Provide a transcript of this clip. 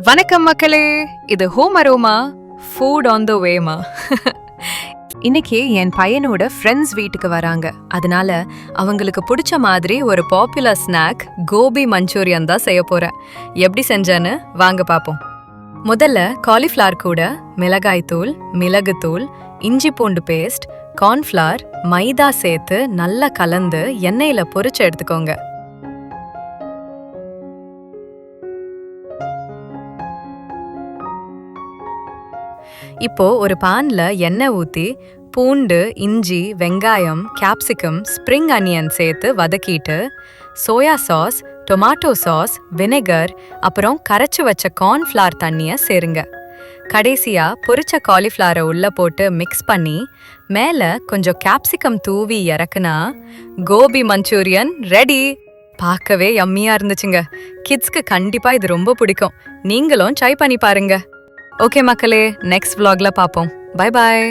வணக்கம் மக்களே, இது home aroma food on the வேமா. இன்னைக்கு என் பையனோட ஃப்ரெண்ட்ஸ் வீட்டுக்கு வராங்க. அதனால அவங்களுக்கு பிடிச்ச மாதிரி ஒரு பாப்புலர் ஸ்நாக் கோபி மஞ்சூரியன் தான் செய்ய போறேன். எப்படி செஞ்சேன்னு வாங்க பார்ப்போம். முதல்ல காலிஃப்ளவர் கூட மிளகாய்த்தூள், மிளகுத்தூள், இஞ்சி பூண்டு பேஸ்ட், கார்ன்ஃப்ளவர், மைதா சேர்த்து நல்லா கலந்து எண்ணெயில பொரிச்சு எடுத்துக்கோங்க. இப்போ ஒரு பான்ல எண்ணெய் ஊத்தி பூண்டு, இஞ்சி, வெங்காயம், கேப்சிகம், ஸ்ப்ரிங் அனியன் சேர்த்து வதக்கிட்டு சோயா சாஸ், டொமாட்டோ சாஸ், வினெகர், அப்புறம் கரைச்சு வச்ச கார்ன்ஃப்ளவர் தண்ணியை சேருங்க. கடைசியா பொரிச்ச காலிஃப்ளவரை உள்ள போட்டு மிக்ஸ் பண்ணி மேல கொஞ்சம் கேப்சிகம் தூவி இறக்குனா கோபி மஞ்சூரியன் ரெடி. பார்க்கவே யம்மியா இருந்துச்சுங்க. கிட்ஸ்க்கு கண்டிப்பா இது ரொம்ப பிடிக்கும். நீங்களும் ட்ரை பண்ணி பாருங்க. ஓகே மக்களே, நெக்ஸ்ட் vlogல பார்ப்போம். Bye bye.